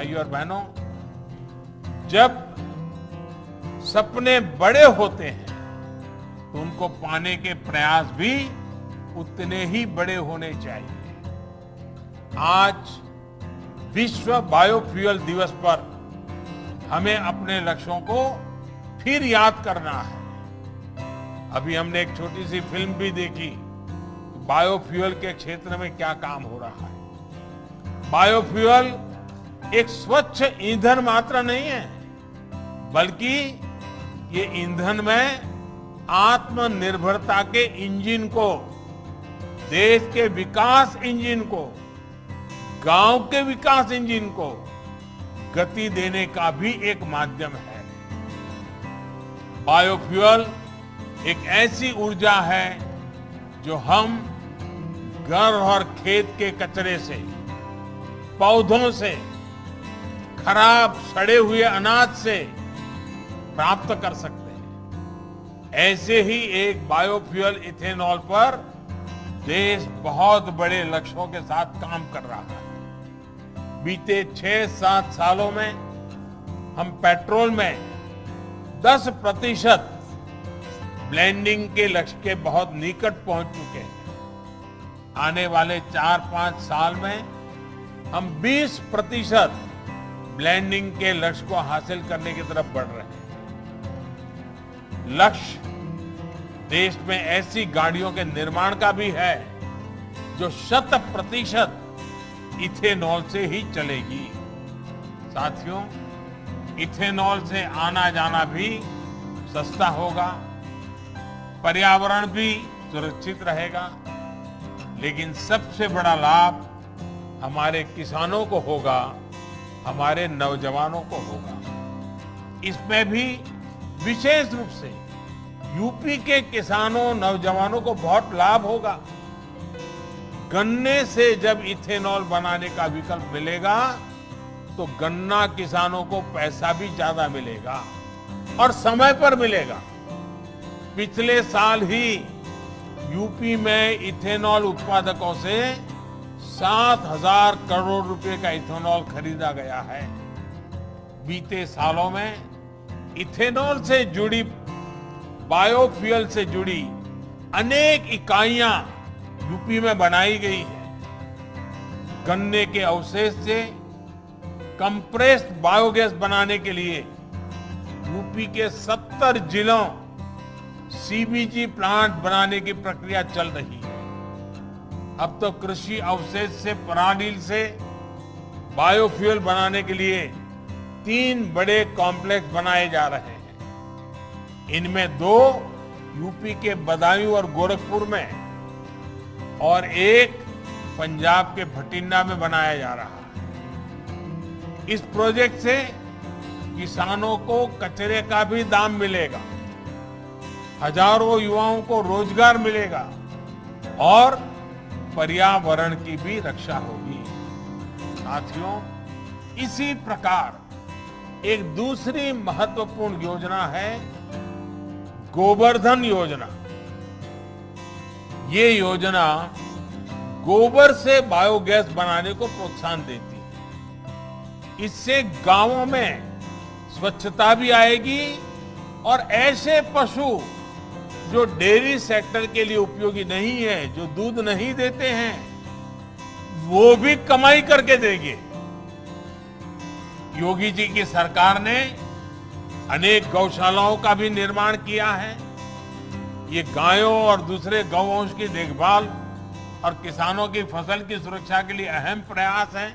भाइयों और बहनों, जब सपने बड़े होते हैं तो उनको पाने के प्रयास भी उतने ही बड़े होने चाहिए। आज विश्व बायोफ्यूल दिवस पर हमें अपने लक्ष्यों को फिर याद करना है। अभी हमने एक छोटी सी फिल्म भी देखी, बायोफ्यूल के क्षेत्र में क्या काम हो रहा है। बायोफ्यूल एक स्वच्छ ईंधन मात्र नहीं है, बल्कि ये ईंधन में आत्मनिर्भरता के इंजन को, देश के विकास इंजन को, गांव के विकास इंजन को गति देने का भी एक माध्यम है। बायोफ्यूल एक ऐसी ऊर्जा है जो हम घर और खेत के कचरे से, पौधों से, खराब सड़े हुए अनाज से प्राप्त कर सकते हैं। ऐसे ही एक बायोफ्यूल इथेनॉल पर देश बहुत बड़े लक्ष्यों के साथ काम कर रहा है। बीते 6-7 सालों में हम पेट्रोल में 10% ब्लेंडिंग के लक्ष्य के बहुत निकट पहुंच चुके हैं। आने वाले 4-5 साल में हम 20% ब्लेंडिंग के लक्ष्य को हासिल करने की तरफ बढ़ रहे हैं। लक्ष्य देश में ऐसी गाड़ियों के निर्माण का भी है जो 100% इथेनॉल से ही चलेगी। साथियों, इथेनॉल से आना जाना भी सस्ता होगा, पर्यावरण भी सुरक्षित रहेगा, लेकिन सबसे बड़ा लाभ हमारे किसानों को होगा, हमारे नौजवानों को होगा। इसमें भी विशेष रूप से यूपी के किसानों, नौजवानों को बहुत लाभ होगा। गन्ने से जब इथेनॉल बनाने का विकल्प मिलेगा तो गन्ना किसानों को पैसा भी ज्यादा मिलेगा और समय पर मिलेगा। पिछले साल ही यूपी में इथेनॉल उत्पादकों से 7,000 करोड़ रुपए का इथेनॉल खरीदा गया है। बीते सालों में इथेनॉल से जुड़ी, बायोफ्यूल से जुड़ी अनेक इकाइयां यूपी में बनाई गई है। गन्ने के अवशेष से कंप्रेस्ड बायोगैस बनाने के लिए यूपी के 70 जिलों सीबीजी प्लांट बनाने की प्रक्रिया चल रही है। अब तो कृषि अवशेष से, पराली से बायोफ्यूल बनाने के लिए 3 बड़े कॉम्प्लेक्स बनाए जा रहे हैं। इनमें 2 यूपी के बदायूं और गोरखपुर में और एक पंजाब के भटिंडा में बनाया जा रहा है। इस प्रोजेक्ट से किसानों को कचरे का भी दाम मिलेगा, हजारों युवाओं को रोजगार मिलेगा और पर्यावरण की भी रक्षा होगी। साथियों, इसी प्रकार एक दूसरी महत्वपूर्ण योजना है गोबर्धन योजना। ये योजना गोबर से बायोगैस बनाने को प्रोत्साहन देती है। इससे गांवों में स्वच्छता भी आएगी और ऐसे पशु जो डेयरी सेक्टर के लिए उपयोगी नहीं है, जो दूध नहीं देते हैं, वो भी कमाई करके देंगे। योगी जी की सरकार ने अनेक गौशालाओं का भी निर्माण किया है। ये गायों और दूसरे गौवंश की देखभाल और किसानों की फसल की सुरक्षा के लिए अहम प्रयास है।